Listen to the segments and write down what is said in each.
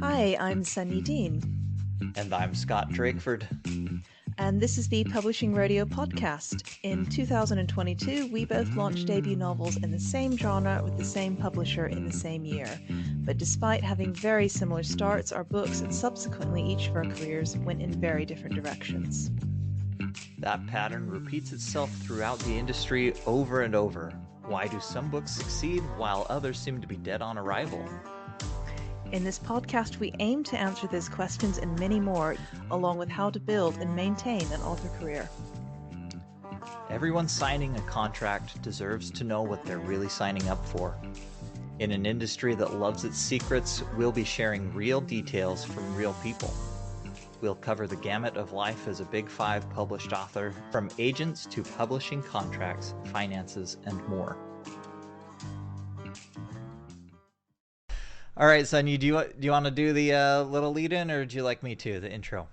Hi, I'm Sunny Dean, And I'm Scott Drakeford. and this is the Publishing Rodeo podcast. In 2022, we both launched debut novels in the same genre with the same publisher in the same year. But despite having very similar starts, our books and subsequently each of our careers went in very different directions. That pattern repeats itself throughout the industry over and over. Why do some books succeed while others seem to be dead on arrival? In this podcast, we aim to answer these questions and many more, along with how to build and maintain an author career. Everyone signing a contract deserves to know what they're really signing up for. In an industry that loves its secrets, we'll be sharing real details from real people. We'll cover the gamut of life as a Big Five published author, from agents to publishing contracts, finances, and more. All right, Sonia, do you want to do the little lead-in, or do you like me to, the intro?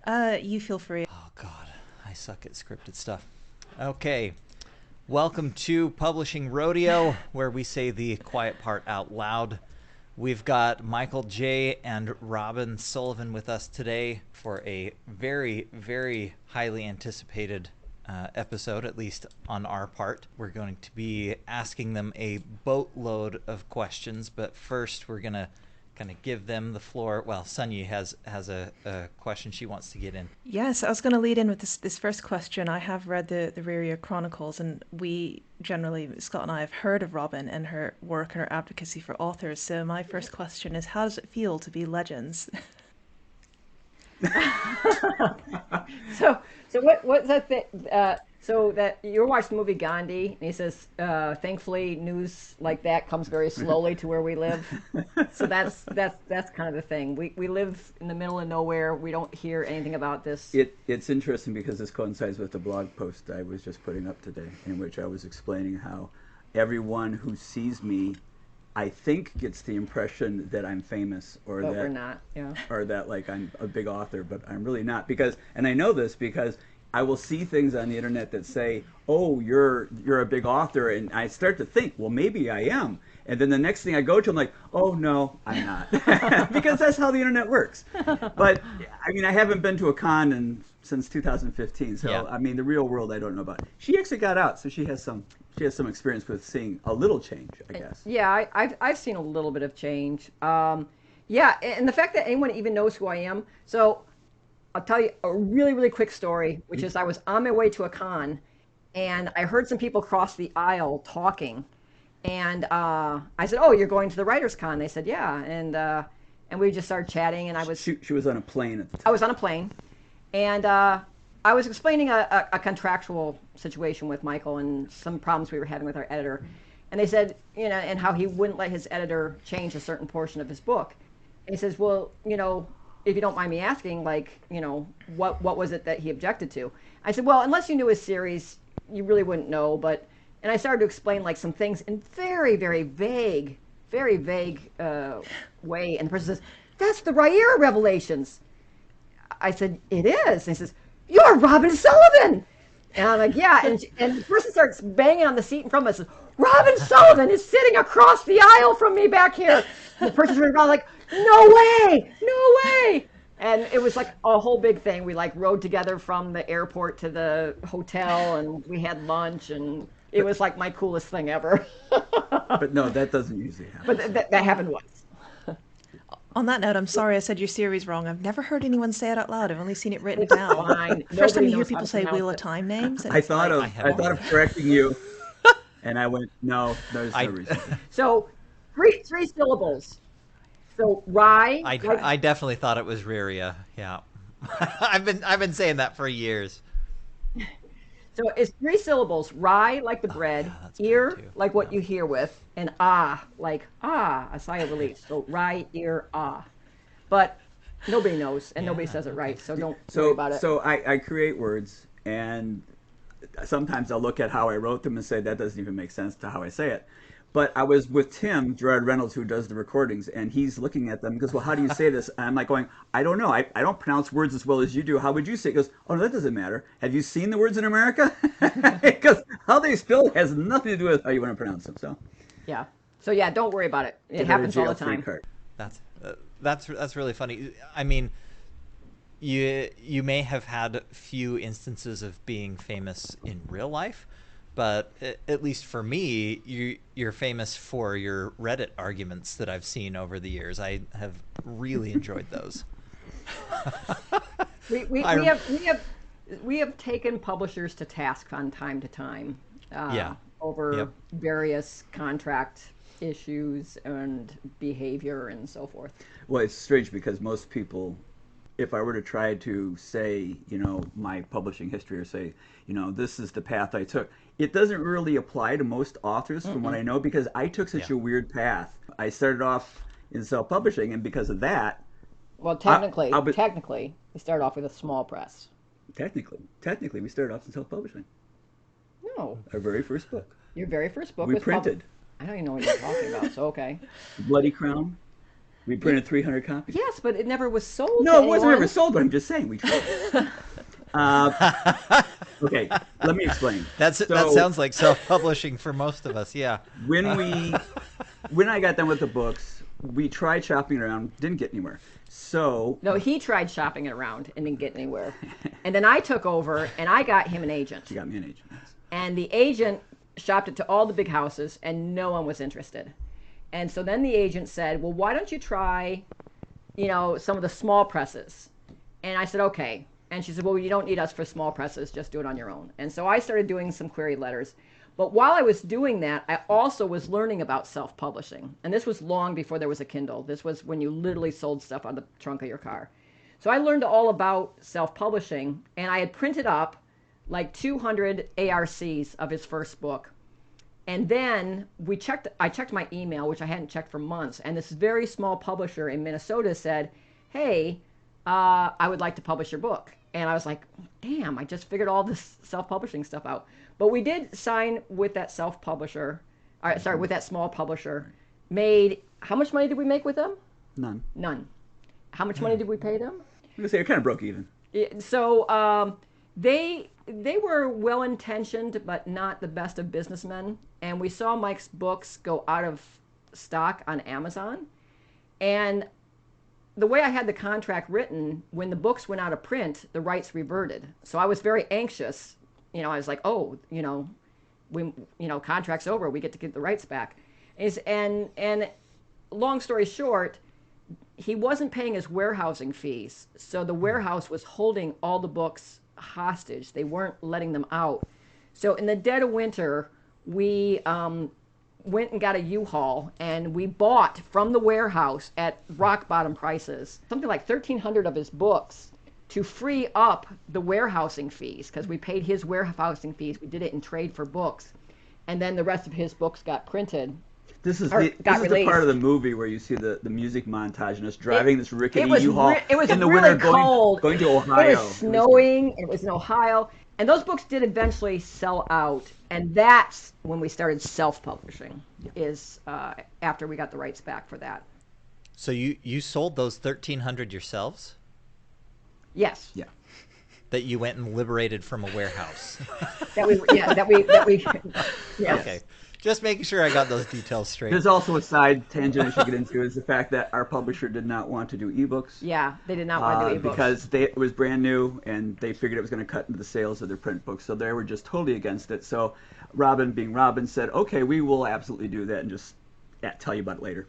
You feel free. Oh, God, I suck at scripted stuff. Okay, welcome to Publishing Rodeo, where we say the quiet part out loud. We've got Michael J and Robin Sullivan with us today for a very, very highly anticipated episode, at least on our part. We're going to be asking them a boatload of questions, but first we're going to kind of give them the floor. Well, Sonia has a question she wants to get in. Yes, I was going to lead in with this first question. I have read the Reria Chronicles, and we generally, Scott and I, have heard of Robin and her work and her advocacy for authors. So my first question is, how does it feel to be legends? So what's that thing? So that you watched the movie Gandhi, and he says, thankfully, news like that comes very slowly to where we live. So that's kind of the thing. We live in the middle of nowhere. We don't hear anything about this. It's interesting because this coincides with the blog post I was just putting up today, in which I was explaining how everyone who sees me, I think, gets the impression that I'm famous, or But that we're not. Yeah. or that like I'm a big author, but I'm really not. And I know this because I will see things on the internet that say, "Oh, you're a big author," and I start to think, "Well, maybe I am." And then the next thing I go to, I'm like, "Oh no, I'm not," because that's how the internet works. But I mean, I haven't been to a con since 2015, so Yeah. I mean, the real world I don't know about. She actually got out, so she has some experience with seeing a little change, I guess. Yeah, I've seen a little bit of change. Yeah, and the fact that anyone even knows who I am. So I'll tell you a really, really quick story, which is I was on my way to a con, and I heard some people cross the aisle talking, and I said, "Oh, you're going to the Writers' Con?" They said, "Yeah," and we just started chatting, and She was on a plane at the time. I was on a plane, and I was explaining a contractual situation with Michael and some problems we were having with our editor, and they said, and how he wouldn't let his editor change a certain portion of his book. And he says, "Well, if you don't mind me asking, what was it that he objected to?" I said, "Well, unless you knew his series, you really wouldn't know." And I started to explain some things in very, very vague way. And the person says, "That's the Rhaenyra Revelations." I said, "It is." And he says, "You're Robin Sullivan." And I'm like, "Yeah." And the person starts banging on the seat in front of us. "Robin Sullivan is sitting across the aisle from me back here." And the person's around like, "No way, no way." And it was like a whole big thing. We rode together from the airport to the hotel, and we had lunch, and it was like my coolest thing ever. But no, that doesn't usually happen. But that happened once. On that note, I'm sorry I said your series wrong. I've never heard anyone say it out loud. I've only seen it written down. Fine. First time Nobody you hear knows how people to say pronounce Wheel of it. Time names. And I it's thought like, of correcting you, and I went, no, there's no reason. So three syllables. So rye. I definitely thought it was Reria. Yeah, I've been saying that for years. So it's three syllables. Rye, like the bread. yeah, that's bad Ear, too. like what you hear with. And like a sigh of relief. So rye, ear, ah. But nobody knows, and nobody says it right. So don't worry about it. So I create words, and sometimes I'll look at how I wrote them and say that doesn't even make sense to how I say it. But I was with Tim Gerard Reynolds, who does the recordings, and he's looking at them and goes, "Well, how do you say this?" And I'm like going, "I don't know. I don't pronounce words as well as you do. How would you say it?" He goes, "Oh, no, that doesn't matter. Have you seen the words in America?" Because how they spell has nothing to do with how you want to pronounce them. So Yeah. So yeah, don't worry about it. It Get a happens all the jail-free time. card. That's really funny. I mean, you may have had few instances of being famous in real life, but at least for me, you're famous for your Reddit arguments that I've seen over the years. I have really enjoyed those. We have taken publishers to task from time to time over various contract issues and behavior and so forth. Well, it's strange because most people, if I were to try to say, my publishing history or say, this is the path I took, it doesn't really apply to most authors from what I know, because I took such a weird path. I started off in self-publishing, and because of that... Well, technically, we started off with a small press. Technically, we started off in self-publishing. No. Our very first book. Your very first book we was printed. I don't even know what you're talking about, so okay. Bloody Crown. We printed 300 copies. Yes, but it never was sold. No, it wasn't ever sold, but I'm just saying we tried. Okay, let me explain. That sounds like self-publishing for most of us, yeah. When I got done with the books, we tried shopping around, didn't get anywhere. So no, he tried shopping it around and didn't get anywhere. And then I took over and I got him an agent. You got me an agent. Yes. And the agent shopped it to all the big houses and no one was interested. And so then the agent said, well, why don't you try, some of the small presses? And I said, okay. And she said, well, you don't need us for small presses, just do it on your own. And so I started doing some query letters. But while I was doing that, I also was learning about self-publishing. And this was long before there was a Kindle. This was when you literally sold stuff on the trunk of your car. So I learned all about self-publishing, and I had printed up like 200 ARCs of his first book. And then I checked my email, which I hadn't checked for months, and this very small publisher in Minnesota said, hey, I would like to publish your book. And I was like, damn, I just figured all this self-publishing stuff out. But we did sign with that with that small publisher. How much money did we make with them? None. How much money did we pay them? I'm going to say it kind of broke even. So they were well-intentioned, but not the best of businessmen. And we saw Mike's books go out of stock on Amazon. And the way I had the contract written, when the books went out of print, the rights reverted. So I was very anxious. I was like, contract's over. We get to get the rights back. And long story short, he wasn't paying his warehousing fees. So the warehouse was holding all the books hostage. They weren't letting them out. So in the dead of winter, we went and got a U-Haul, and we bought from the warehouse at rock bottom prices something like 1,300 of his books to free up the warehousing fees, because we paid his warehousing fees. We did it in trade for books, and then the rest of his books got printed. This is the part of the movie where you see the music montage and us driving this rickety U-Haul in the winter going to Ohio. It was snowing. It was in Ohio. And those books did eventually sell out. And that's when we started self-publishing, is after we got the rights back for that. So you sold those 1,300 yourselves? Yes. Yeah. That you went and liberated from a warehouse. that we yes. Okay. Just making sure I got those details straight. There's also a side tangent I should get into, is the fact that our publisher did not want to do ebooks. Yeah, they did not want to do ebooks. Because it was brand new, and they figured it was going to cut into the sales of their print books. So they were just totally against it. So Robin, being Robin, said, okay, we will absolutely do that and just tell you about it later.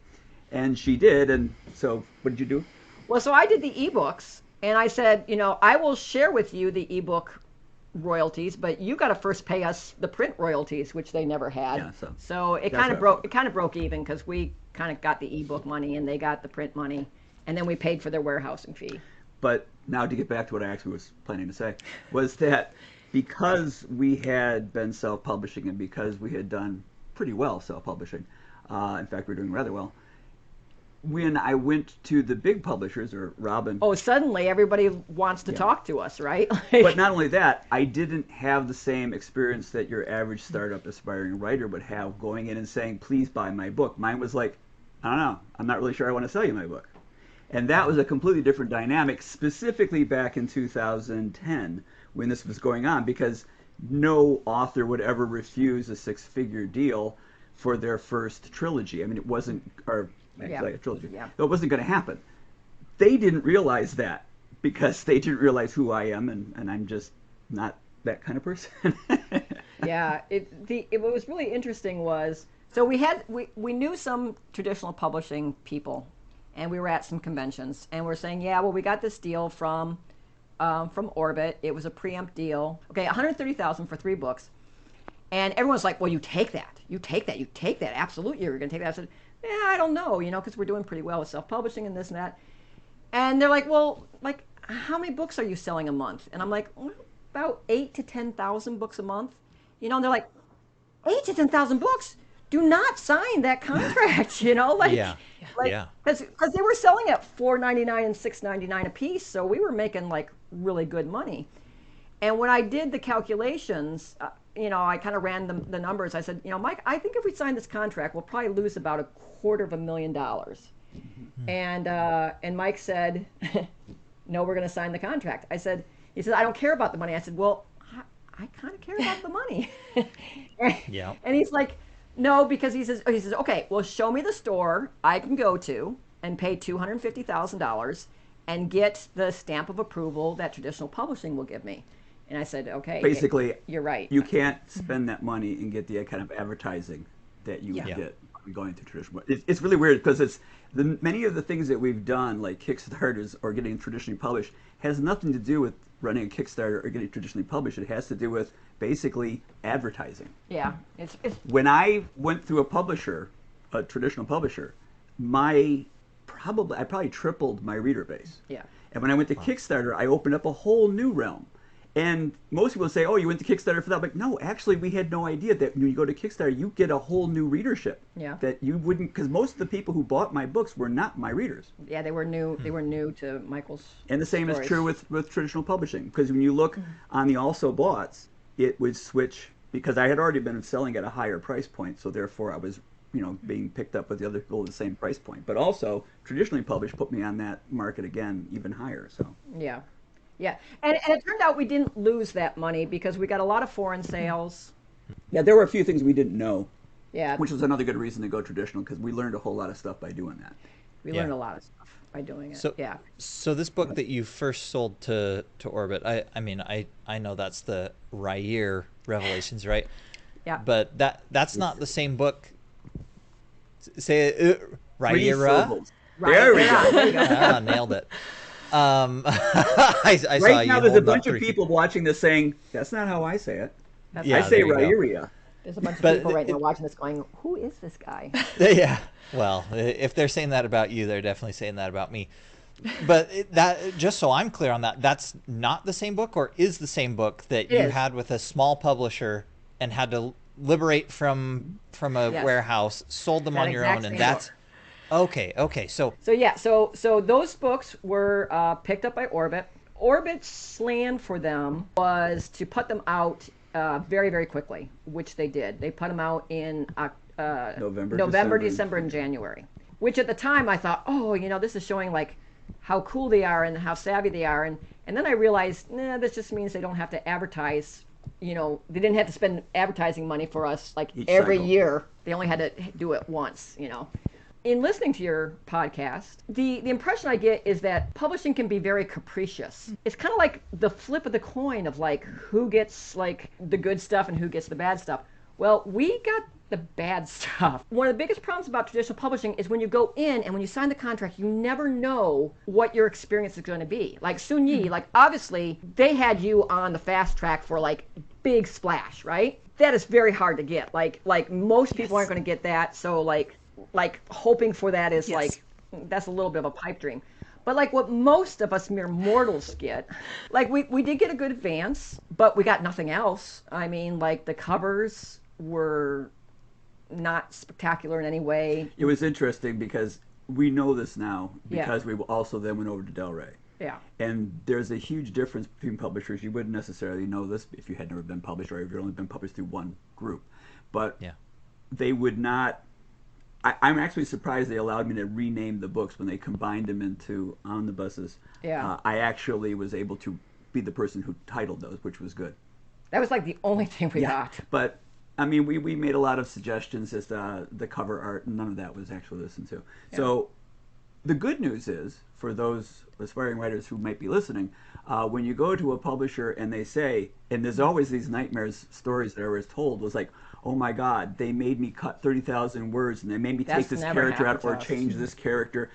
And she did. And so what did you do? Well, so I did the ebooks. And I said, I will share with you the ebook royalties, but you got to first pay us the print royalties, which they never had. Yeah, so it kind of broke. It kind of broke even, because we kind of got the ebook money and they got the print money, and then we paid for their warehousing fee. But now to get back to what I actually was planning to say, was that because we had been self-publishing and because we had done pretty well self-publishing, in fact, we were doing rather well. When I went to the big publishers, or Robin... Oh, suddenly everybody wants to talk to us, right? But not only that, I didn't have the same experience that your average startup aspiring writer would have going in and saying, please buy my book. Mine was like, I don't know, I'm not really sure I want to sell you my book. And that was a completely different dynamic, specifically back in 2010 when this was going on, because no author would ever refuse a six-figure deal for their first trilogy. I mean, it wasn't, or like a trilogy. Yeah. It wasn't going to happen. They didn't realize that because they didn't realize who I am, and I'm just not that kind of person. Yeah. What was really interesting was, so we knew some traditional publishing people, and we were at some conventions, and we're saying, yeah, well, we got this deal from Orbit. It was a preempt deal. Okay, $130,000 for 3 books. And everyone's like, well, you take that. Absolutely, you're going to take that. I said, yeah, I don't know, because we're doing pretty well with self-publishing and this and that. And they're like, well, like, how many books are you selling a month? And I'm like, well, about 8,000 to 10,000 books a month. And they're like, 8,000 to 10,000 books? Do not sign that contract, like, Yeah. Because they were selling at $4.99 and $6.99 a piece, so we were making like really good money. And when I did the calculations, I kind of ran the numbers. I said, Mike, I think if we sign this contract, we'll probably lose about $250,000. And Mike said, no, we're going to sign the contract. He said, I don't care about the money. I said, well, I kind of care about the money. Yeah. And he's like, no, because he says, okay, well, show me the store I can go to and pay $250,000 and get the stamp of approval that traditional publishing will give me. And I said, okay. Basically, you're right. You can't spend that money and get the kind of advertising that you would get going to traditional. It's really weird because many of the things that we've done, like Kickstarters or getting traditionally published, has nothing to do with running a Kickstarter or getting traditionally published. It has to do with basically advertising. Yeah. When I went through a traditional publisher, I probably tripled my reader base. Yeah. And when I went to Kickstarter, I opened up a whole new realm. And most people say, oh, you went to Kickstarter for that. But no, actually, we had no idea that when you go to Kickstarter, you get a whole new readership. Yeah. That you wouldn't, because most of the people who bought my books were not my readers. Yeah, they were new. They were new to Michael's. And the same stories. is true with traditional publishing. Because when you look on the also boughts, it would switch, because I had already been selling at a higher price point. So therefore, I was being picked up with the other people at the same price point. But also, traditionally published put me on that market again, even higher. So yeah. Yeah, and it turned out we didn't lose that money because we got a lot of foreign sales. Yeah, there were a few things we didn't know. Yeah. Which was another good reason to go traditional, because we learned a whole lot of stuff by doing that. We learned a lot of stuff by doing it. So, So this book that you first sold to Orbit, I know that's the Raier Revelations, right? Yeah. But that's not the same book. Say Raiera. There we go. There you go. Ah, nailed it. I saw right you now, there's a holding up bunch of 3 people watching this saying, "That's not how I say it. That's I say there you go. Raiera." There's a bunch of people right now watching this going, who is this guy? Yeah. Well, if they're saying that about you, they're definitely saying that about me. But that, just so I'm clear on that, that's not the same book, or is the same book that you had with a small publisher and had to liberate from a warehouse, sold them on your own, and that's okay. So those books were picked up by Orbit. Orbit's plan for them was to put them out very, very quickly, which they did. They put them out in November, December, and January. Which at the time I thought, this is showing like how cool they are and how savvy they are. And then I realized, this just means they don't have to advertise. They didn't have to spend advertising money for us like every year. They only had to do it once. In listening to your podcast, the impression I get is that publishing can be very capricious. It's kind of like the flip of the coin of like who gets like the good stuff and who gets the bad stuff. Well, we got the bad stuff. One of the biggest problems about traditional publishing is when you go in and when you sign the contract, you never know what your experience is going to be. Like Sun Yi, like obviously they had you on the fast track for like big splash, right? That is very hard to get. Like most people aren't going to get that. So like hoping for that is like, that's a little bit of a pipe dream. But like what most of us mere mortals get, like we did get a good advance, but we got nothing else. I mean, like the covers were not spectacular in any way. It was interesting because we know this now because we also then went over to Del Rey. Yeah. And there's a huge difference between publishers. You wouldn't necessarily know this if you had never been published or if you'd only been published through one group. But they would not... I'm actually surprised they allowed me to rename the books when they combined them into omnibuses. Yeah. I actually was able to be the person who titled those, which was good. That was like the only thing we got. But I mean, we made a lot of suggestions as to the cover art, and none of that was actually listened to. Yeah. So the good news is, for those aspiring writers who might be listening, when you go to a publisher and they say, and there's always these nightmares stories that I was told, was like, oh my God, they made me cut 30,000 words, and they made me take this character out or change this character.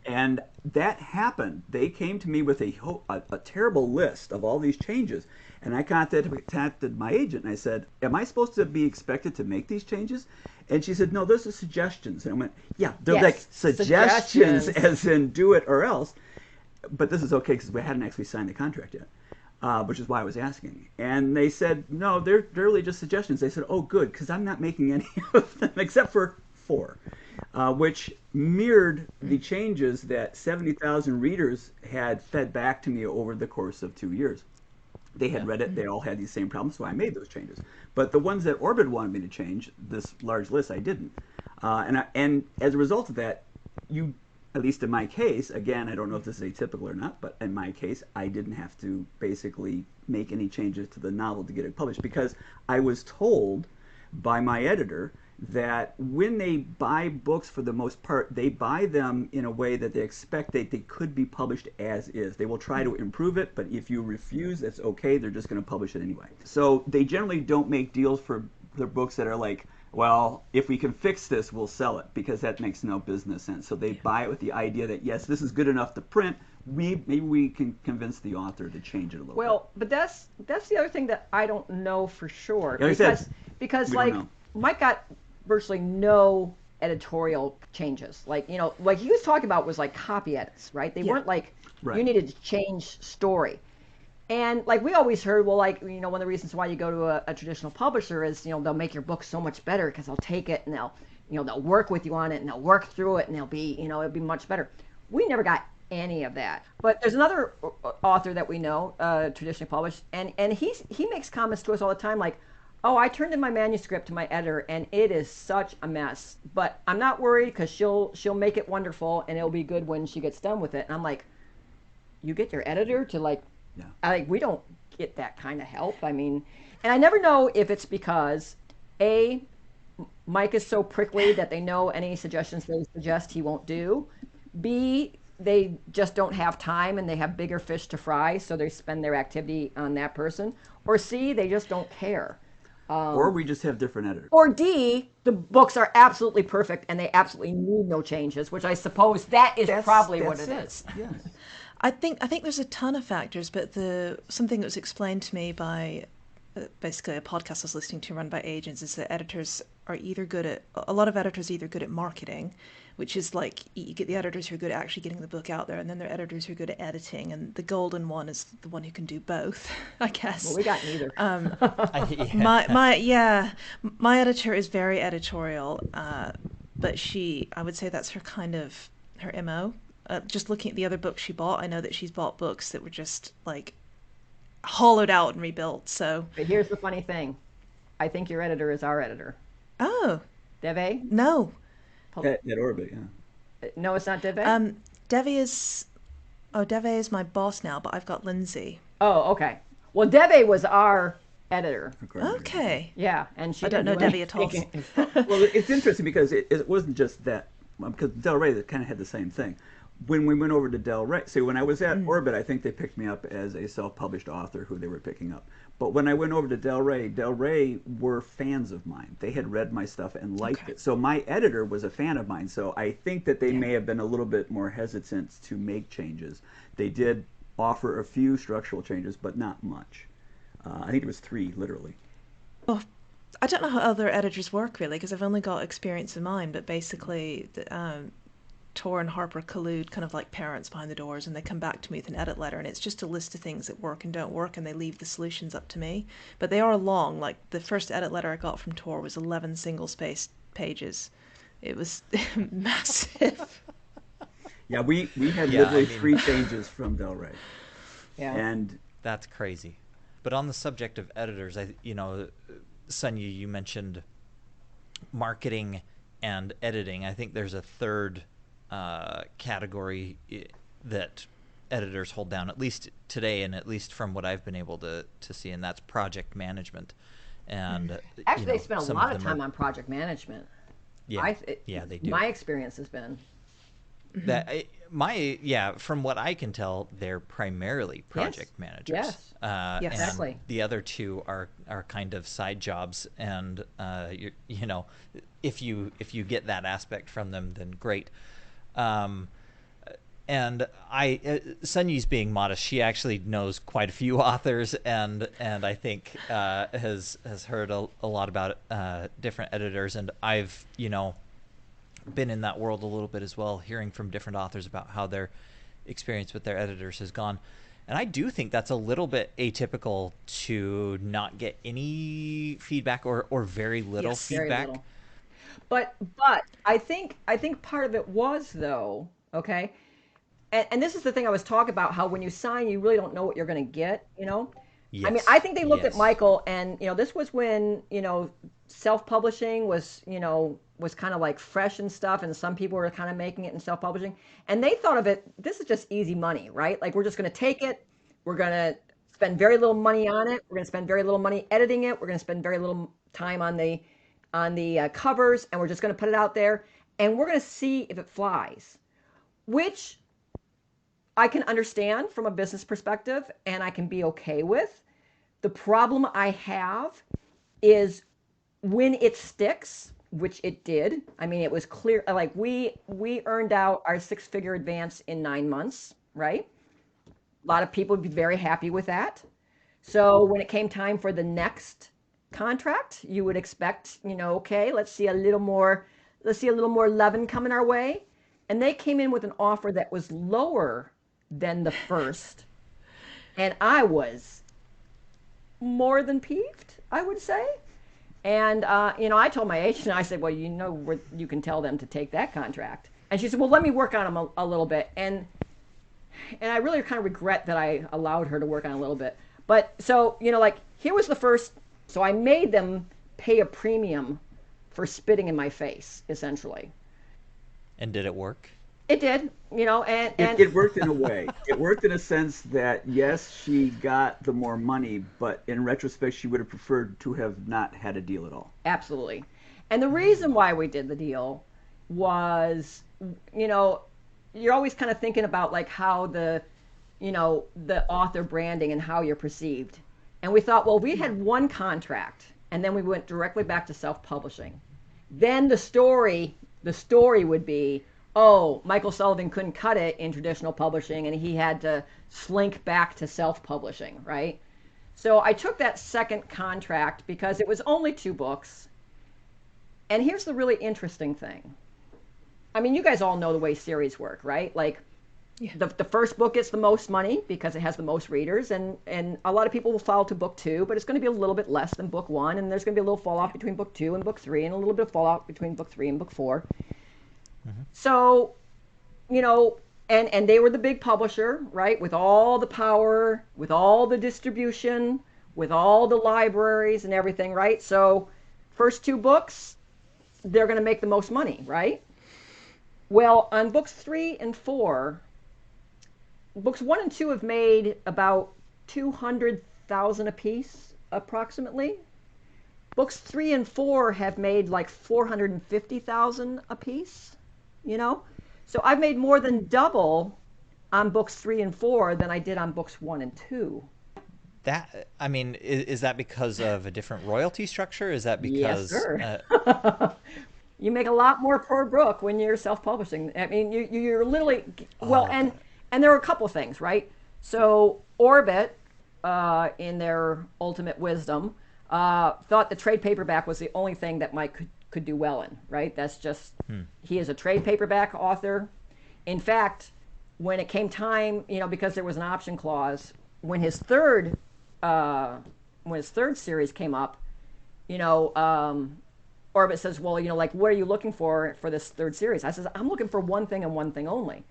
And that happened. They came to me with a terrible list of all these changes. And I contacted my agent and I said, am I supposed to be expected to make these changes? And she said, no, those are suggestions. And I went, yeah, they're like suggestions as in do it or else. But this is okay because we hadn't actually signed the contract yet, which is why I was asking. And they said, no, they're really just suggestions. They said, oh, good, because I'm not making any of them except for 4. Which mirrored the changes that 70,000 readers had fed back to me over the course of 2 years. They had read it, they all had these same problems, so I made those changes. But the ones that Orbit wanted me to change, this large list, I didn't. And as a result of that, at least in my case, again, I don't know if this is atypical or not, but in my case, I didn't have to basically make any changes to the novel to get it published because I was told by my editor that when they buy books, for the most part, they buy them in a way that they expect that they could be published as is. They will try to improve it, but if you refuse, that's okay. They're just going to publish it anyway. So they generally don't make deals for their books that are like, well, if we can fix this, we'll sell it, because that makes no business sense. So they buy it with the idea that, yes, this is good enough to print. Maybe we can convince the author to change it a little bit. Well, but that's the other thing that I don't know for sure. Yeah, because like, Mike got virtually no editorial changes. Like, like he was talking about was like copy edits, right? They weren't like, you needed to change story. And like we always heard, well, like, one of the reasons why you go to a traditional publisher is, they'll make your book so much better because they'll take it and they'll work with you on it and they'll work through it and they'll be, it'll be much better. We never got any of that. But there's another author that we know, traditionally published, and he makes comments to us all the time like, oh, I turned in my manuscript to my editor and it is such a mess, but I'm not worried because she'll make it wonderful and it'll be good when she gets done with it. And I'm like, you get your editor to like, we don't get that kind of help. I mean, and I never know if it's because A, Mike is so prickly that they know any suggestions they suggest he won't do. B, they just don't have time and they have bigger fish to fry, so they spend their activity on that person. Or C, they just don't care. Or we just have different editors. Or D, the books are absolutely perfect and they absolutely need no changes, which I suppose that's probably what it is. Yes. I think there's a ton of factors, but something that was explained to me by basically a podcast I was listening to run by agents is that a lot of editors are either good at marketing, which is like you get the editors who are good at actually getting the book out there, and then there are editors who are good at editing, and the golden one is the one who can do both, I guess. Well, we got neither. My editor is very editorial, but I would say that's her MO. Just looking at the other books she bought, I know that she's bought books that were just like hollowed out and rebuilt. So, but here's the funny thing: I think your editor is our editor. Oh, Deve? No. At Orbit, yeah. No, it's not Deve. Deve is my boss now, but I've got Lindsay. Oh, okay. Well, Deve was our editor. Okay. Yeah, and she I don't know Deve at all. Well, it's interesting because it wasn't just that, because Del Rey kind of had the same thing. When we went over to Del Rey, so when I was at Orbit, I think they picked me up as a self-published author who they were picking up. But when I went over to Del Rey were fans of mine. They had read my stuff and liked it. So my editor was a fan of mine. So I think that they may have been a little bit more hesitant to make changes. They did offer a few structural changes, but not much. I think it was 3, literally. Well, I don't know how other editors work, really, because I've only got experience in mine, but basically Tor and Harper collude kind of like parents behind the doors, and they come back to me with an edit letter, and it's just a list of things that work and don't work, and they leave the solutions up to me. But they are long. Like the first edit letter I got from Tor was 11 single-spaced pages. It was massive. Yeah, we had literally 3 changes from Del Rey. Yeah, and that's crazy. But on the subject of editors, Sonia, you mentioned marketing and editing. I think there's a third category that editors hold down, at least today, and at least from what I've been able to see, and that's project management. And Actually, they spent a some lot of of them time are, on project management. yeah, yeah, they do. My experience has been. From what I can tell, they're primarily project managers. Yes. Yes. Exactly. And the other two are kind of side jobs, and if you get that aspect from them, then great. And Sunyi's being modest. She actually knows quite a few authors, and I think has heard a lot about different editors. And I've been in that world a little bit as well, hearing from different authors about how their experience with their editors has gone. And I do think that's a little bit atypical to not get any feedback or very little feedback. Very little. But I think part of it was though, okay? And this is the thing I was talking about, how when you sign, you really don't know what you're going to get, I mean, Yes. I think they looked at Yes. Michael, and this was when self-publishing was kind of like fresh and stuff, and some people were kind of making it in self-publishing, and they thought of it, this is just easy money, right? Like, we're just going to take it, we're going to spend very little money on it, we're going to spend very little money editing it, we're going to spend very little time on the covers, and we're just going to put it out there, and we're going to see if it flies, which I can understand from a business perspective, and I can be okay with. The problem I have is when it sticks, which it did. I mean, it was clear, like we earned out our 6-figure advance in 9 months, right? A lot of people would be very happy with that. So when it came time for the next contract, you would expect, okay, let's see a little more leaven coming our way. And they came in with an offer that was lower than the first. And I was more than peeved, I would say. And, I told my agent, I said, well, you can tell them to take that contract. And she said, well, let me work on them a little bit. And I really kind of regret that I allowed her to work on a little bit. But so, here was the first, so I made them pay a premium for spitting in my face, essentially. And did it work? It did, and It worked in a way. It worked in a sense that, yes, she got the more money, but in retrospect, she would have preferred to have not had a deal at all. Absolutely. And the reason why we did the deal was, you're always kind of thinking about like how the author branding and how you're perceived. And we thought, well, we had one contract, and then we went directly back to self-publishing. Then the story would be, oh, Michael Sullivan couldn't cut it in traditional publishing, and he had to slink back to self-publishing, right? So I took that second contract because it was only 2 books. And here's the really interesting thing. I mean, you guys all know the way series work, right? Like, the first book gets the most money because it has the most readers, and a lot of people will follow to book 2, but it's going to be a little bit less than book 1, and there's going to be a little fall off between book 2 and book 3, and a little bit of fall off between book 3 and book 4. So, and they were the big publisher, right? With all the power, with all the distribution, with all the libraries and everything, right? So first 2 books, they're going to make the most money, right? Well, on books 3 and 4, books 1 and 2 have made about 200,000 apiece, approximately. Books 3 and 4 have made like 450,000 apiece. So I've made more than double on books 3 and 4 than I did on books 1 and 2. That, I mean, is that because of a different royalty structure? Is that because... Yes, sir. You make a lot more per book when you're self-publishing. I mean, you're literally, well, and there are a couple of things, right? So Orbit, in their ultimate wisdom, thought the trade paperback was the only thing that Mike could do well in, right? That's just, he is a trade paperback author. In fact, when it came time, because there was an option clause, when his third series came up, Orbit says, well, like, what are you looking for this third series? I says, I'm looking for one thing and one thing only.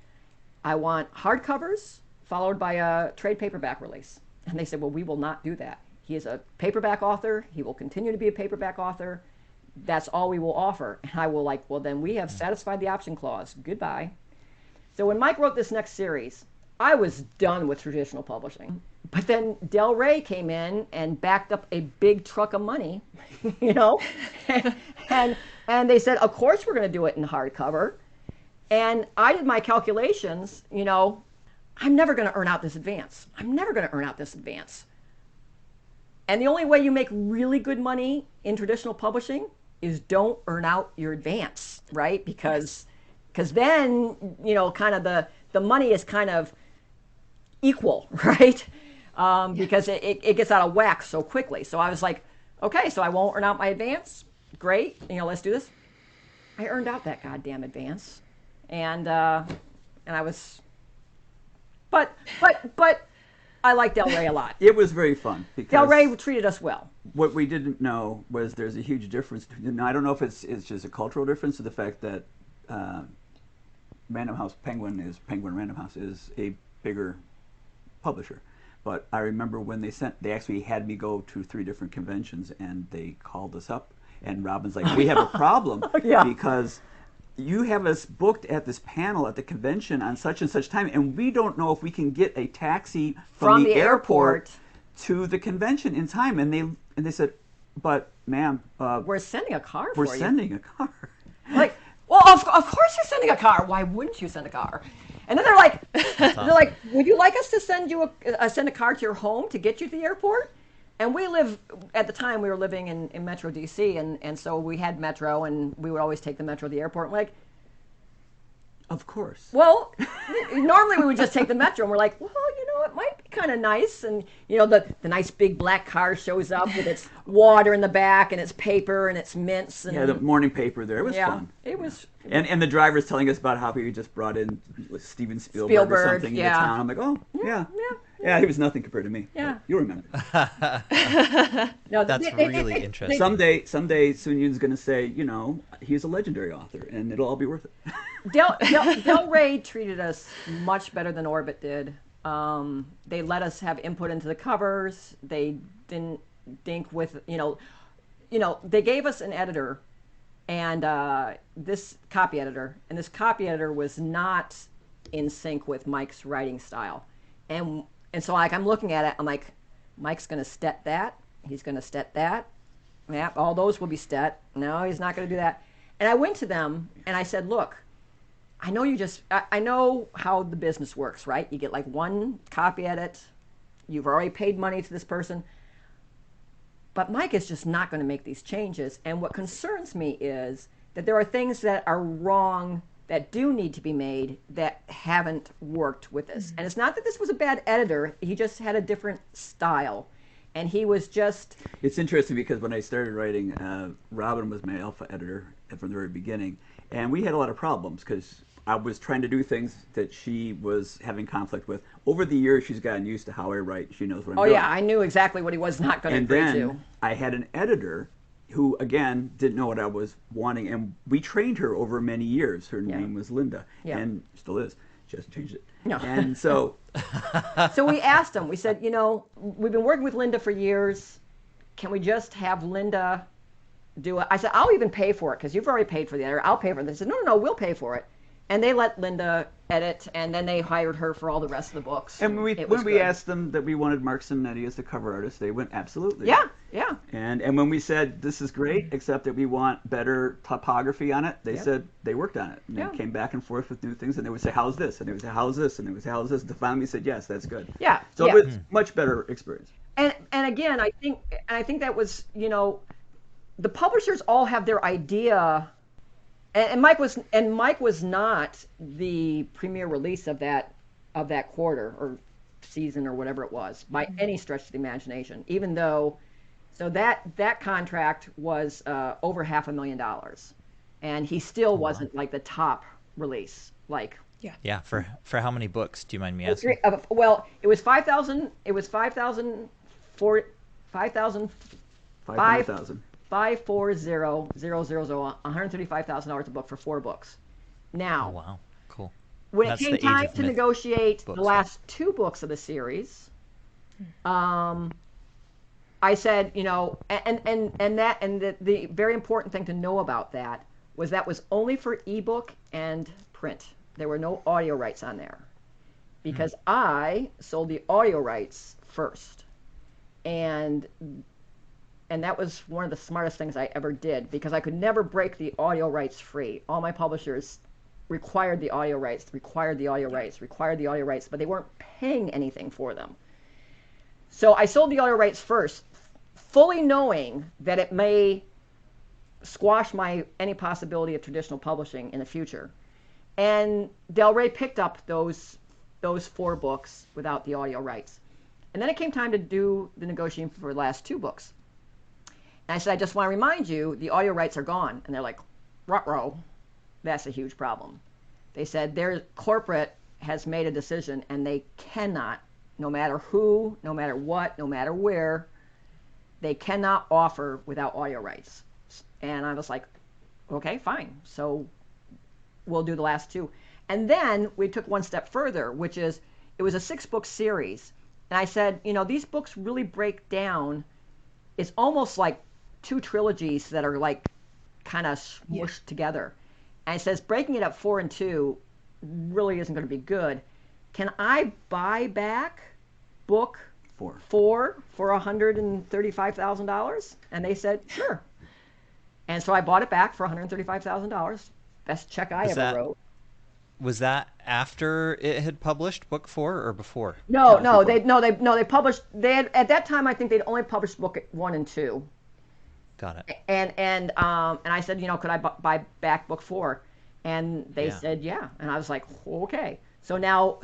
I want hardcovers followed by a trade paperback release. And they said, well, we will not do that. He is a paperback author. He will continue to be a paperback author. That's all we will offer. And I will well, then we have satisfied the option clause. Goodbye. So when Mike wrote this next series, I was done with traditional publishing. But then Del Rey came in and backed up a big truck of money, you know, and they said, of course we're going to do it in hardcover. And I did my calculations, you know, I'm never going to earn out this advance. I'm never going to earn out this advance. And the only way you make really good money in traditional publishing is don't earn out your advance, right? Because then, you know, kind of the money is kind of equal, right? Because it gets out of whack so quickly. So I was like, okay, so I won't earn out my advance. Great, you know, let's do this. I earned out that goddamn advance, and I was, but I like Del Rey a lot. It was very fun because Del Rey treated us well. What we didn't know was there's a huge difference. I don't know if it's just a cultural difference to the fact that Random House Penguin Random House is a bigger publisher. But I remember when they actually had me go to 3 different conventions, and they called us up, and Robin's like, we have a problem Yeah. because you have us booked at this panel at the convention on such and such time, and we don't know if we can get a taxi from the airport to the convention in time. And they said, but ma'am, We're sending a car for we're you. sending a car. Like, well, of course you're sending a car. Why wouldn't you send a car? And then they're like, would you like us to send you send a car to your home to get you to the airport? And at the time we were living in Metro DC, and so we had Metro, and we would always take the Metro to the airport. And we're like, Of course. well, normally we would just take the Metro, and we're like, well, you know, it might be kind of nice. And, you know, the nice big black car shows up with its water in the back and its paper and its mints. And, Yeah, the morning paper there. It was fun. It was. And the driver's telling us about how he just brought in Steven Spielberg or something into town. I'm like, oh, yeah, he was nothing compared to me. Yeah. You'll remember. No, That's really interesting. Someday Sun Yun's going to say, you know, he's a legendary author, and it'll all be worth it. Del Rey treated us much better than Orbit did. They let us have input into the covers. They didn't dink with, you know, they gave us an editor, and this copy editor was not in sync with Mike's writing style. And so, like, I'm looking at it, I'm like, Mike's going to stet that. He's going to stet that. Yeah, all those will be stet. No, he's not going to do that. And I went to them, and I said, look, I know how the business works, right? You get like one copy edit. You've already paid money to this person. But Mike is just not going to make these changes. And what concerns me is that there are things that are wrong that do need to be made that haven't worked with this. And it's not that this was a bad editor. He just had a different style. And he was just... It's interesting because when I started writing, Robin was my alpha editor from the very beginning. And we had a lot of problems because I was trying to do things that she was having conflict with. Over the years, she's gotten used to how I write. She knows what I'm doing. Oh, yeah, I knew exactly what he was not going to agree to. And then I had an editor who, again, didn't know what I was wanting. And we trained her over many years. Her name was Linda, and still is. She hasn't changed it. No. And so... So we asked him, we said, you know, we've been working with Linda for years. Can we just have Linda do it? I said, I'll even pay for it because you've already paid for the editor. I'll pay for it. They said, no, we'll pay for it. And they let Linda edit, and then they hired her for all the rest of the books. And when we asked them that we wanted Mark Simonetti as the cover artist, they went, absolutely. Yeah. And when we said, this is great, except that we want better topography on it, they said they worked on it. And they came back and forth with new things, and they would say, how's this? And they would say, how's this? And they would say, how's this? And finally said, yes, that's good. Yeah. So it was much better experience. And again, I think that was, you know, the publishers all have their idea. And Mike was not the premier release of that quarter or season or whatever it was by any stretch of the imagination. Even though, so that contract was over $500,000, and he still wasn't like the top release. Like yeah. For how many books? Do you mind me asking? Well, it was 5,000. It was 5,000 for 5,000. 500,000. 540,000, $135,000 a book for 4 books. Now, oh, wow, cool. When That's it came time to negotiate the last 2 books of the series, I said, you know, and the very important thing to know about that was only for ebook and print. There were no audio rights on there. because I sold the audio rights first. And that was one of the smartest things I ever did, because I could never break the audio rights free. All my publishers required the audio rights, required the audio rights, but they weren't paying anything for them. So I sold the audio rights first, fully knowing that it may squash any possibility of traditional publishing in the future. And Del Rey picked up those 4 books without the audio rights. And then it came time to do the negotiation for the last 2 books. And I said, I just want to remind you, the audio rights are gone. And they're like, ruh-roh, that's a huge problem. They said their corporate has made a decision, and they cannot, no matter who, no matter what, no matter where, they cannot offer without audio rights. And I was like, okay, fine. So we'll do the last 2. And then we took one step further, which is, it was a 6-book series. And I said, these books really break down. It's almost like 2 trilogies that are like kind of smushed together. And it says breaking it up 4 and 2 really isn't going to be good. Can I buy back book 4 for $135,000? And they said, sure. And so I bought it back for $135,000. Best check I ever wrote. Was that after it had published book 4 or before? No, they published. They had, at that time, I think they'd only published book 1 and 2. Got it. And I said, could I buy back book 4? And they said, yeah. And I was like, okay. So now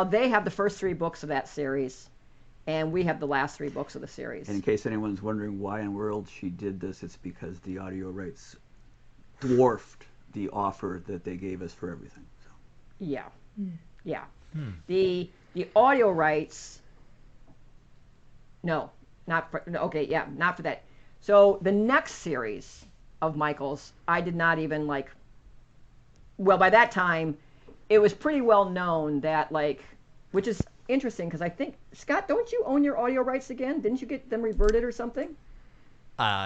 they have the first 3 books of that series, and we have the last 3 books of the series. And in case anyone's wondering why in the world she did this, it's because the audio rights dwarfed the offer that they gave us for everything. So. Yeah. Yeah. The audio rights. No, not for. Okay, yeah, not for that. So the next series of Michael's, I did not even like. Well, by that time, it was pretty well known that which is interesting because I think, Scott, don't you own your audio rights again? Didn't you get them reverted or something?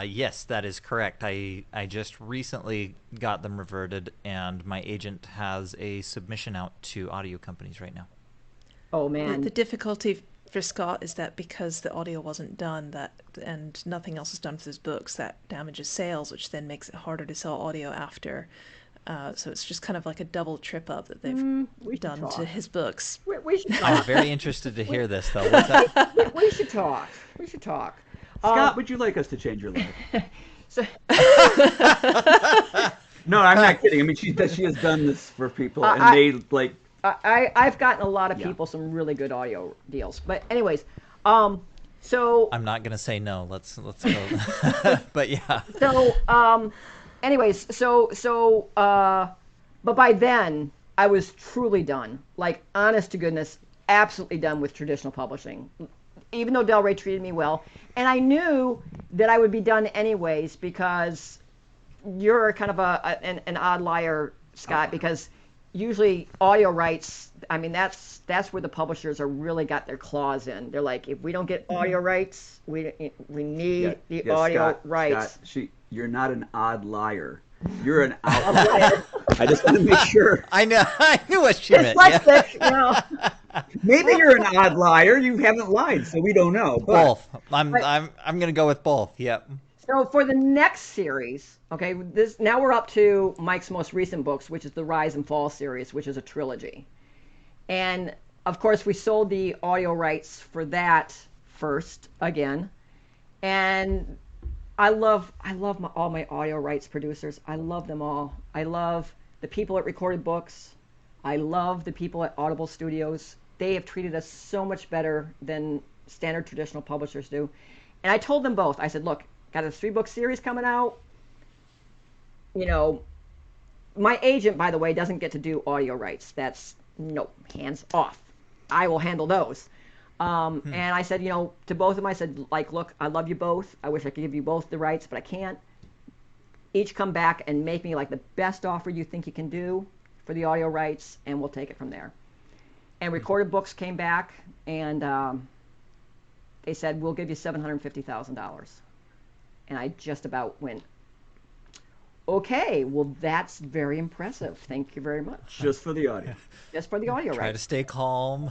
Yes, that is correct. I just recently got them reverted, and my agent has a submission out to audio companies right now. Oh, man. The difficulty for Scott is that because the audio wasn't done, and nothing else is done for his books, that damages sales, which then makes it harder to sell audio after. So it's just kind of like a double trip up that they've done to his books. We should talk. I'm very interested to hear this, though. What's that? We should talk. Scott, would you like us to change your life? So, no, I'm not kidding. I mean, she has done this for people, and they like. I've gotten a lot of people some really good audio deals. But anyways, so I'm not gonna say no. Let's go. But yeah. So anyways, but by then I was truly done. Like, honest to goodness, absolutely done with traditional publishing. Even though Del Rey treated me well, and I knew that I would be done anyways because you're kind of an odd liar, Scott, because usually audio rights, I mean, that's where the publishers are really got their claws in. They're like, if we don't get audio rights, we need the audio rights. Scott, you're not an odd liar. You're an outlier. I just want to make sure. I know. I knew what she meant. Dyslexic, Maybe you're an odd liar. You haven't lied, so we don't know. But. Both. I'm gonna go with both. Yep. So for the next series, okay, now we're up to Mike's most recent books, which is the Rise and Fall series, which is a trilogy. And of course, we sold the audio rights for that first again. And I love all my audio rights producers. I love them all. I love the people at Recorded Books. I love the people at Audible Studios. They have treated us so much better than standard traditional publishers do. And I told them both. I said, look, got a 3-book series coming out. My agent, by the way, doesn't get to do audio rights. That's, hands off. I will handle those. And I said, to both of them, I said, look, I love you both. I wish I could give you both the rights, but I can't. Each come back and make me the best offer you think you can do for the audio rights, and we'll take it from there. And Recorded Books came back, and they said, we'll give you $750,000. And I just about went, okay, well, that's very impressive. Thank you very much. Just for the audio. Just for the audio Try to rights. stay calm.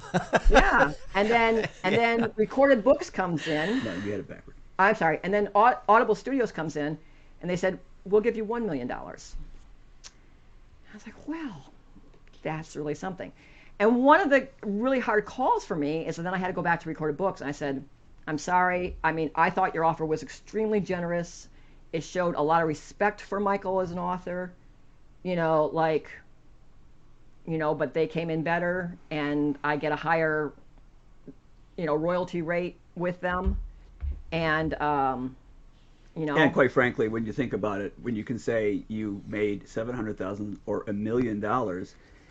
Yeah. And then Recorded Books comes in. No, you had it backward. I'm sorry. And then Audible Studios comes in, and they said, we'll give you $1 million. I was like, well, that's really something. And one of the really hard calls for me is that then I had to go back to Recorded Books, and I said, I'm sorry. I mean, I thought your offer was extremely generous. It showed a lot of respect for Michael as an author, but they came in better, and I get a higher, royalty rate with them. And, And quite frankly, when you think about it, when you can say you made $700,000 or $1 million,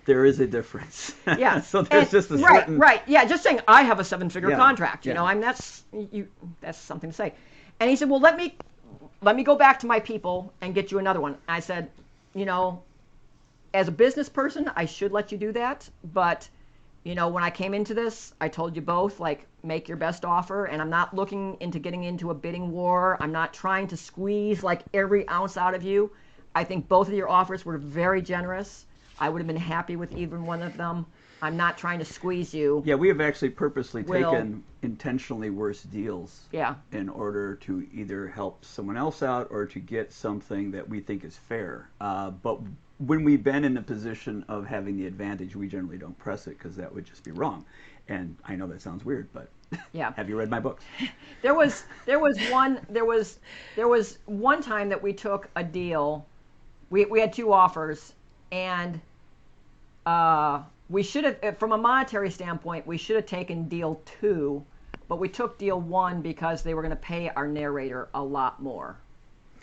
there is a difference. Yeah. So there's just a certain... Right. Yeah. Just saying I have a 7-figure contract, yeah. I mean, that's something to say. And he said, well, let me go back to my people and get you another one. I said, as a business person, I should let you do that. But, when I came into this, I told you both, make your best offer. And I'm not looking into getting into a bidding war. I'm not trying to squeeze every ounce out of you. I think both of your offers were very generous. I would have been happy with even one of them. I'm not trying to squeeze you. Yeah, we have actually purposely taken intentionally worse deals in order to either help someone else out or to get something that we think is fair. But when we've been in a position of having the advantage, we generally don't press it because that would just be wrong. And I know that sounds weird, but have you read my books? There was one time that we took a deal. We had 2 offers, and we should have, from a monetary standpoint, we should have taken deal 2, but we took deal 1 because they were going to pay our narrator a lot more.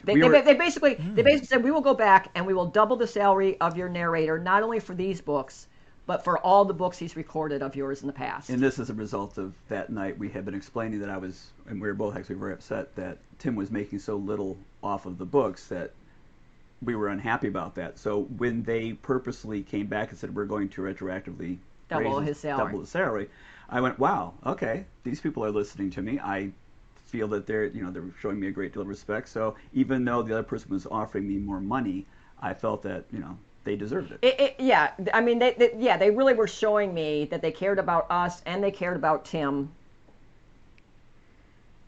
They basically said, we will go back and we will double the salary of your narrator, not only for these books, but for all the books he's recorded of yours in the past. And this is a result of that night we had been explaining that and we were both actually very upset that Tim was making so little off of the books that we were unhappy about that. So when they purposely came back and said we're going to retroactively double his salary, double the salary, I went, wow, okay, these people are listening to me. I feel that they're showing me a great deal of respect. So even though the other person was offering me more money, I felt that they deserved it. Yeah, I mean, they really were showing me that they cared about us and they cared about Tim.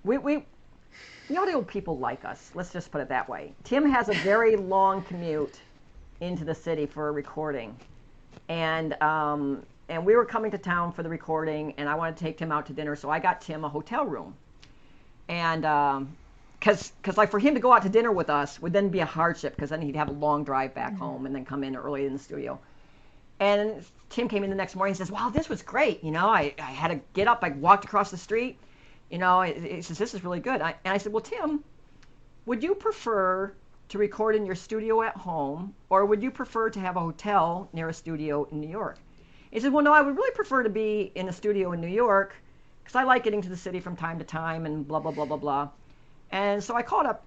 The audio people like us. Let's just put it that way. Tim has a very long commute into the city for a recording, and we were coming to town for the recording, and I wanted to take Tim out to dinner, so I got Tim a hotel room, and because for him to go out to dinner with us would then be a hardship, because then he'd have a long drive back home and then come in early in the studio. And Tim came in the next morning and says, wow, this was great. I had to get up. I walked across the street. He says, this is really good. And I said, well, Tim, would you prefer to record in your studio at home, or would you prefer to have a hotel near a studio in New York? He said, well, no, I would really prefer to be in a studio in New York because I like getting to the city from time to time and blah, blah, blah, blah, blah. And so I called up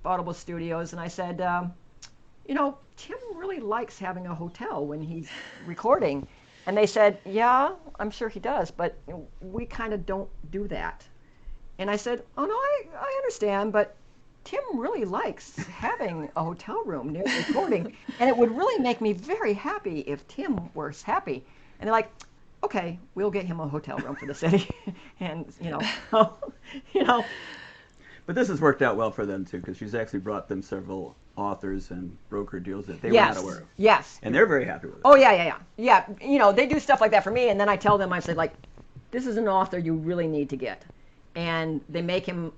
Audible Studios and I said, Tim really likes having a hotel when he's recording. And they said, yeah, I'm sure he does, but we kind of don't do that. And I said, oh, no, I understand, but Tim really likes having a hotel room near the recording, and it would really make me very happy if Tim were happy. And they're like, okay, we'll get him a hotel room for the city. And, But this has worked out well for them, too, because she's actually brought them several authors and broker deals that they were not aware of. Yes. And they're very happy with it. Oh, yeah. Yeah, they do stuff like that for me, and then I tell them, I say, this is an author you really need to get. And they make him,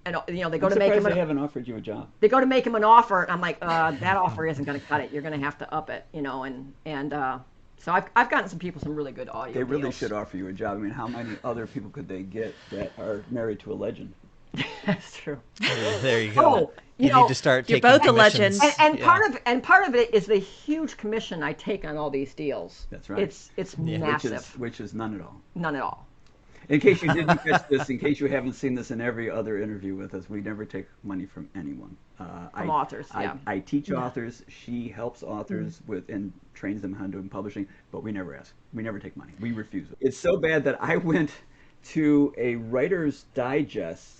they go to make him. They haven't offered you a job. They go to make him an offer, and I'm like, that offer isn't going to cut it. You're going to have to up it, So I've gotten some people some really good audio. They really deals. should offer you a job. I mean, how many other people could they get that are married to a legend? That's true. There you go. Oh, you need to start taking both a commissions. legend. And part of it is the huge commission I take on all these deals. That's right. It's massive. Which is none at all. None at all. In case you didn't catch this, in case you haven't seen this in every other interview with us, we never take money from anyone. From authors, yeah. I teach authors. She helps authors with and trains them how to do publishing, but we never ask. We never take money. We refuse it. It's so bad that I went to a Writer's Digest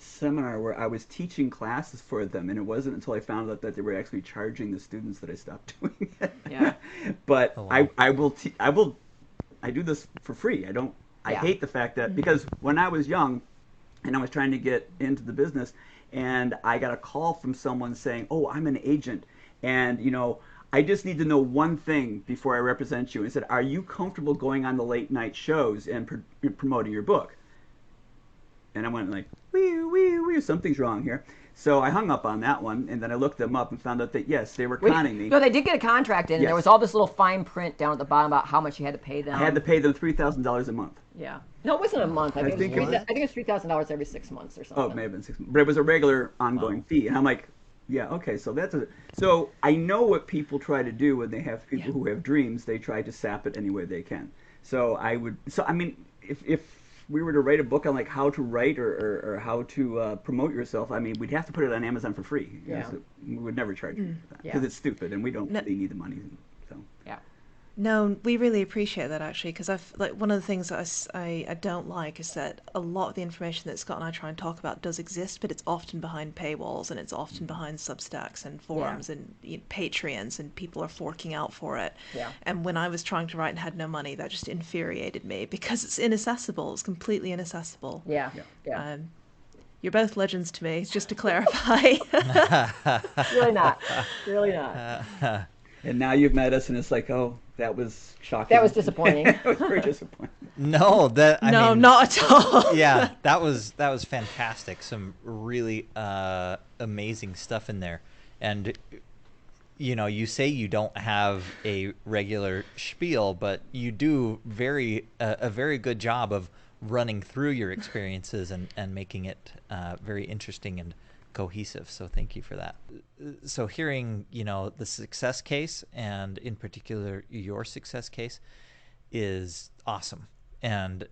seminar where I was teaching classes for them, and it wasn't until I found out that they were actually charging the students that I stopped doing it. Yeah. But Oh, wow. I do this for free. I Yeah. hate the fact that, because when I was young and I was trying to get into the business, and I got a call from someone saying, "Oh, I'm an agent, and I just need to know one thing before I represent you." And said, "Are you comfortable going on the late night shows and promoting your book?" And I went like, wee, something's wrong here. So I hung up on that one, and then I looked them up and found out that, yes, they were conning me. No, they did get a contract in, and Yes. there was all this little fine print down at the bottom about how much you had to pay them. I had to pay them $3,000 a month. Yeah. No, it wasn't a month. I think think it it's $3,000 every 6 months or something. Oh, it may have been 6 months. But it was a regular ongoing fee. And I'm like, yeah, okay, so so I know what people try to do when they have people who have dreams. They try to sap it any way they can. So I mean, if we were to write a book on like how to write or how to promote yourself, I mean, we'd have to put it on Amazon for free. Yeah. So we would never charge you for that, Yeah. because it's stupid, and we don't really need the money. So Yeah. No, we really appreciate that, actually, because one of the things that I don't like is that a lot of the information that Scott and I try and talk about does exist, but it's often behind paywalls, and it's often behind Substacks and forums and Patreons, and people are forking out for it. Yeah. And when I was trying to write and had no money, that just infuriated me, because it's inaccessible. It's completely inaccessible. Yeah. Yeah. You're both legends to me, just to clarify. Really not. Really not. and now you've met us, and it's like, oh, that was shocking. That was disappointing. It was very disappointing. No, I No, mean, not at all. yeah, that was fantastic. Some really amazing stuff in there. And you say you don't have a regular spiel, but you do a very good job of running through your experiences and making it very interesting and cohesive. So thank you for that. So hearing the success case, and in particular your success case, is awesome. And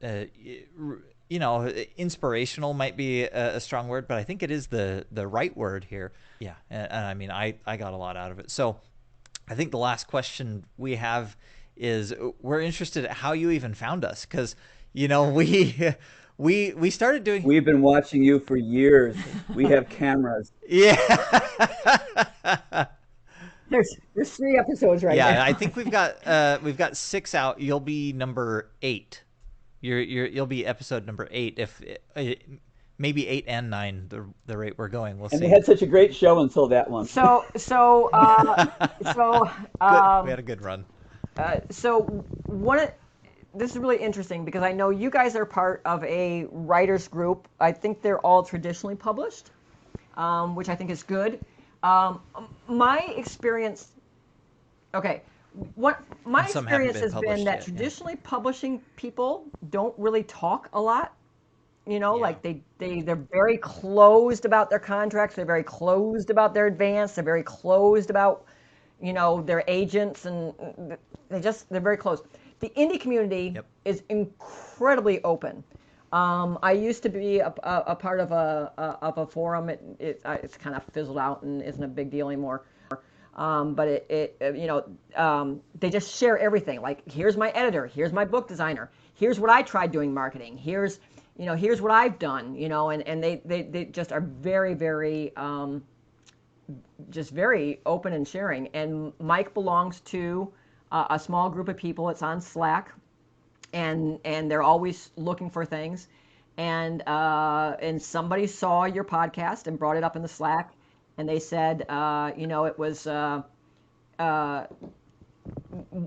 inspirational might be a strong word, but I think it is the right word here. Yeah, and I mean, I got a lot out of it. So I think the last question we have is, we're interested in how you even found us, because we started doing. We've been watching you for years. We have cameras. Yeah. There's 3 episodes right Yeah, now. I think we've got 6 out. You'll be number 8. You'll be episode number 8, if maybe 8 and 9 the rate we're going. We'll see. And they had such a great show until that one. So we had a good run. This is really interesting, because I know you guys are part of a writers group. I think they're all traditionally published, which I think is good. My experience, my some haven't experience been has been published that yet, yeah. traditionally publishing people don't really talk a lot. Like they're very closed about their contracts. They're very closed about their advance. They're very closed about, their agents, and they're very closed. The indie community is incredibly open. I used to be a part of a forum. It's kind of fizzled out and isn't a big deal anymore. But they just share everything. Like, here's my editor, here's my book designer, here's what I tried doing marketing, here's what I've done, and they just are very, very just very open and sharing. And Mike belongs to a small group of people. It's on Slack, and they're always looking for things. And somebody saw your podcast and brought it up in the Slack, and they said, it was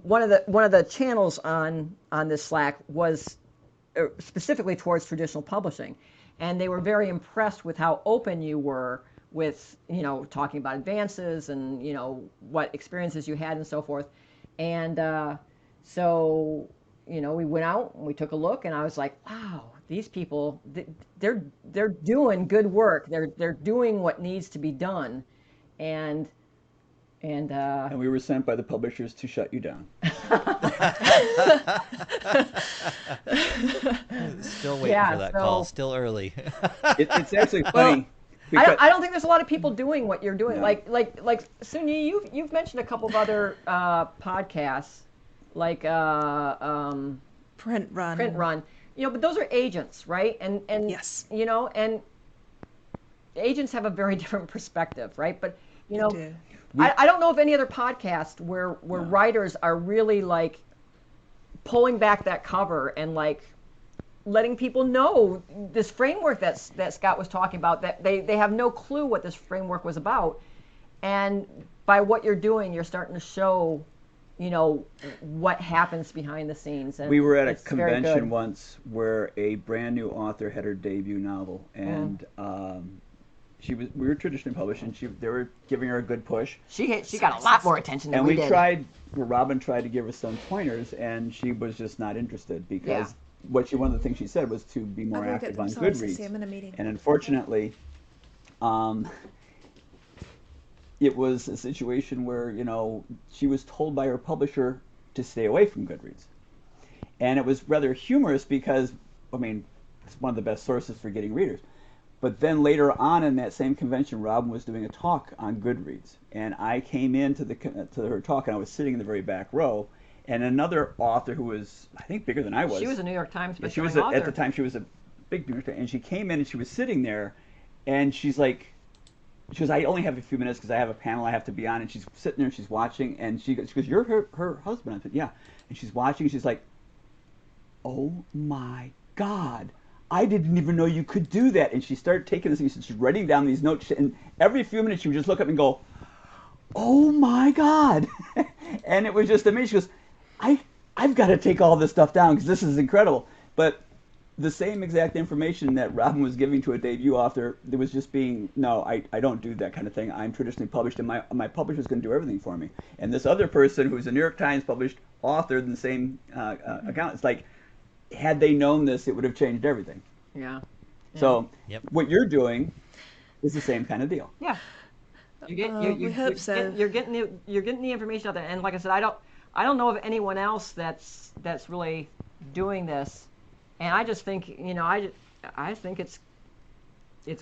one of the channels on this Slack was specifically towards traditional publishing, and they were very impressed with how open you were with talking about advances and what experiences you had and so forth. And so we went out and we took a look, and I was like, wow, these people, they're doing good work. They're doing what needs to be done, and we were sent by the publishers to shut you down. Still waiting for that call. Still early. It's actually funny. I don't think there's a lot of people doing what you're doing. No. Like Sunyi, you've mentioned a couple of other podcasts, like Print Run. But those are agents, right? And Yes. and agents have a very different perspective, right? But you They know, do. I don't know of any other podcast where writers are really like pulling back that cover and like letting people know this framework that Scott was talking about, that they have no clue what this framework was about. And by what you're doing, you're starting to show, you know, what happens behind the scenes. And we were at a it's very good. convention once where a brand new author had her debut novel, and we were traditionally published, and they were giving her a good push. She got a lot more attention than And we we did. tried, Robin tried to give her some pointers, and she was just not interested because one of the things she said was to be more I'll go get active them. on Sorry, Goodreads. Sissy, I'm in a meeting. And unfortunately, it was a situation where, you know, she was told by her publisher to stay away from Goodreads. And it was rather humorous because, I mean, it's one of the best sources for getting readers. But then later on in that same convention, Robin was doing a talk on Goodreads. And I came into to her talk, and I was sitting in the very back row. And another author who was, I think, bigger than I was. She was a New York Times She was author. at the time, she was a big New York Times. And she came in, and she was sitting there, and she goes, I only have a few minutes because I have a panel I have to be on. And she's sitting there, and she's watching, and she goes, you're her husband? I said, yeah. And she's watching, and she's like, oh my God, I didn't even know you could do that. And she started taking this, and she's writing down these notes, and every few minutes she would just look up and go, oh my God. And it was just amazing. She goes, I've got to take all this stuff down because this is incredible. But the same exact information that Robin was giving to a debut author, there was just no, I don't do that kind of thing. I'm traditionally published, and my publisher's going to do everything for me. And this other person who's a New York Times published author in the same account, it's like, had they known this, it would have changed everything. Yeah. So what you're doing is the same kind of deal. Yeah. We hope so. You're getting the information out there, and like I said, I don't know of anyone else that's really doing this, and I just think, you know, I think it's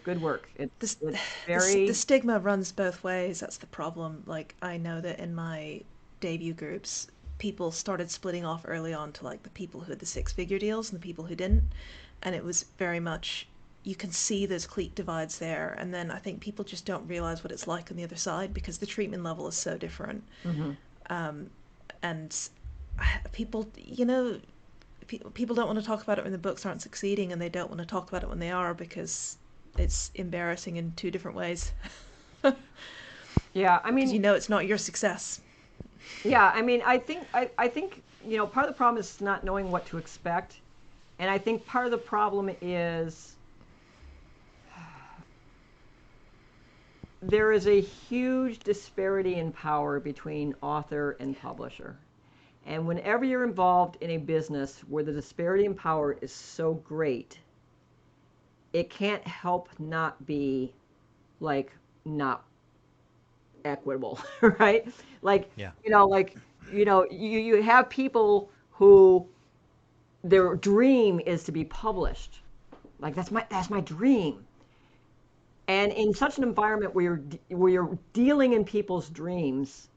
good work. It's very the stigma runs both ways. That's the problem. Like, I know that in my debut groups, people started splitting off early on to like the people who had the six-figure deals and the people who didn't, and it was very much, you can see those clique divides there. And then I think people just don't realize what it's like on the other side because the treatment level is so different. And people, you know, people don't want to talk about it when the books aren't succeeding, and they don't want to talk about it when they are because it's embarrassing in two different ways. Yeah, I mean, you know, it's not your success. Yeah, I mean, I think you know, part of the problem is not knowing what to expect, and I think part of the problem is there is a huge disparity in power between author and publisher. And whenever you're involved in a business where the disparity in power is so great, it can't help not be like not equitable, right? Like, you have people who their dream is to be published. Like, that's my dream. And in such an environment where you're dealing in people's dreams,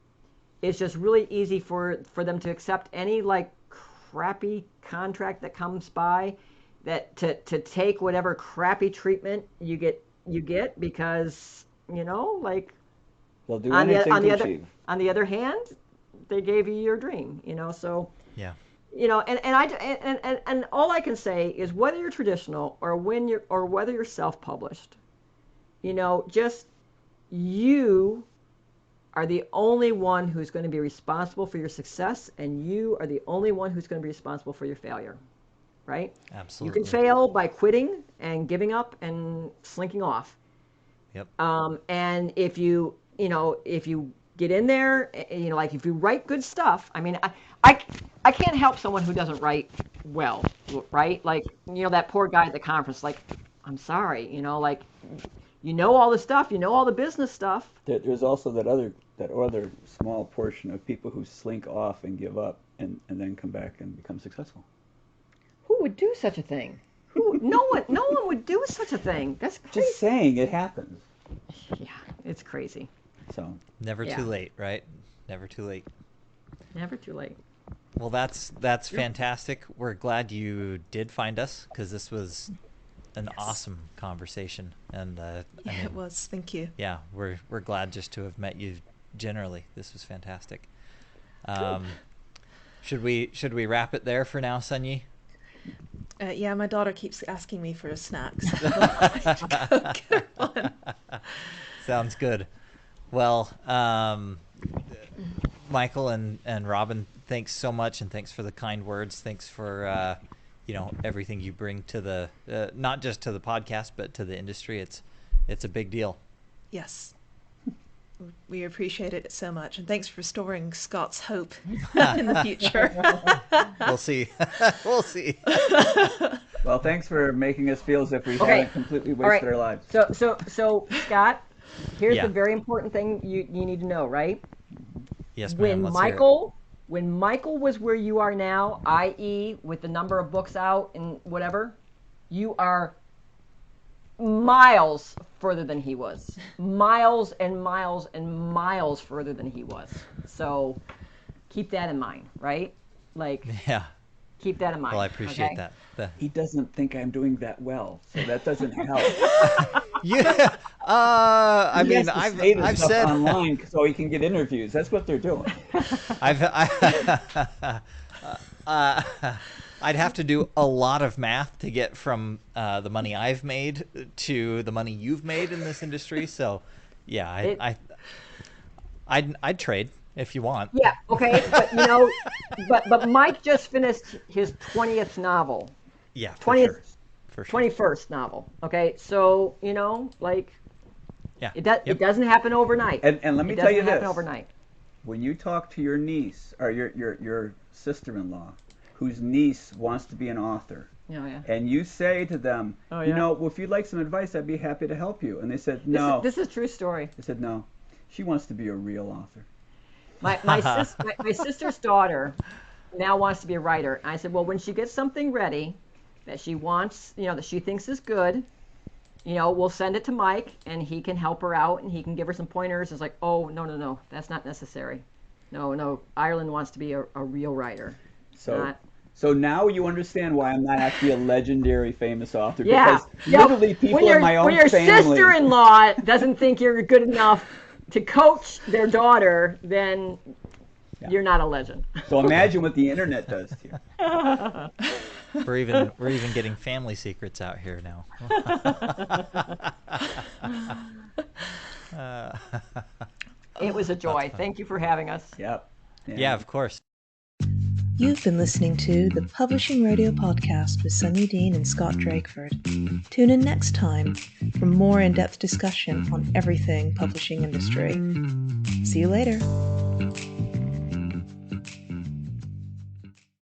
it's just really easy for them to accept any like crappy contract that comes by, that to take whatever crappy treatment you get because, you know, like, they'll do anything to achieve. On the other hand, they gave you your dream, you know. So yeah, you know, and all I can say is whether you're traditional or whether you're self-published, you know, just you are the only one who's going to be responsible for your success, and you are the only one who's going to be responsible for your failure, right? Absolutely. You can fail by quitting and giving up and slinking off. Yep. And if you get in there, you know, like if you write good stuff, I mean, I can't help someone who doesn't write well, right? Like, you know, that poor guy at the conference, like, I'm sorry, you know, like, you know all the stuff, you know all the business stuff. There's also that other small portion of people who slink off and give up and then come back and become successful. Who would do such a thing? No one would do such a thing. That's crazy. Just saying, it happens. Yeah, it's crazy. So never too late, right? Never too late. Never too late. Well, that's fantastic. We're glad you did find us because this was an awesome conversation, and I mean, it was. Thank you. yeah, we're glad just to have met you. Generally, this was fantastic. Should we wrap it there for now, Sunyi? Yeah, my daughter keeps asking me for a snack, so go get her one. Sounds good. Well, Michael and Robin, thanks so much, and thanks for the kind words. Thanks for everything you bring to the not just to the podcast, but to the industry. It's a big deal. Yes. We appreciate it so much, and thanks for restoring Scott's hope in the future. We'll see. We'll see. Well, thanks for making us feel as if we haven't completely wasted our lives. So Scott, here's Yeah. the very important thing you need to know, right? Yes, ma'am. When Michael was where you are now, i.e., with the number of books out and whatever, you are miles further than he was. Miles and miles and miles further than he was. So keep that in mind, right? Like, Yeah. keep that in mind. Well, I appreciate okay? that. He doesn't think I'm doing that well, so that doesn't help. Yeah. I mean, I've said online so he can get interviews. That's what they're doing. I'd have to do a lot of math to get from the money I've made to the money you've made in this industry. So, yeah, I'd trade if you want. Yeah, okay, but but Mike just finished his 20th novel. Yeah, 20th, for sure. 21st novel. Okay, so Yeah. it doesn't happen overnight. And let me tell you It doesn't happen this. overnight. When you talk to your niece or your sister-in-law, whose niece wants to be an author, Yeah. and you say to them, Oh, yeah? well, if you'd like some advice, I'd be happy to help you. And they said, no. This is a true story. They said, no. She wants to be a real author. My sister's daughter now wants to be a writer. And I said, well, when she gets something ready that she wants, that she thinks is good, we'll send it to Mike, and he can help her out, and he can give her some pointers. It's like, oh, no, that's not necessary. No, Ireland wants to be a real writer. So now you understand why I'm not actually a legendary famous author. Yeah. Because literally people in my own when your family. sister-in-law doesn't think you're good enough to coach their daughter, then you're not a legend. So imagine what the internet does to you. We're even getting family secrets out here now. It was a joy. Thank you for having us. Yep. Yeah, of course. You've been listening to the Publishing Radio Podcast with Sunny Dean and Scott Drakeford. Tune in next time for more in-depth discussion on everything publishing industry. See you later.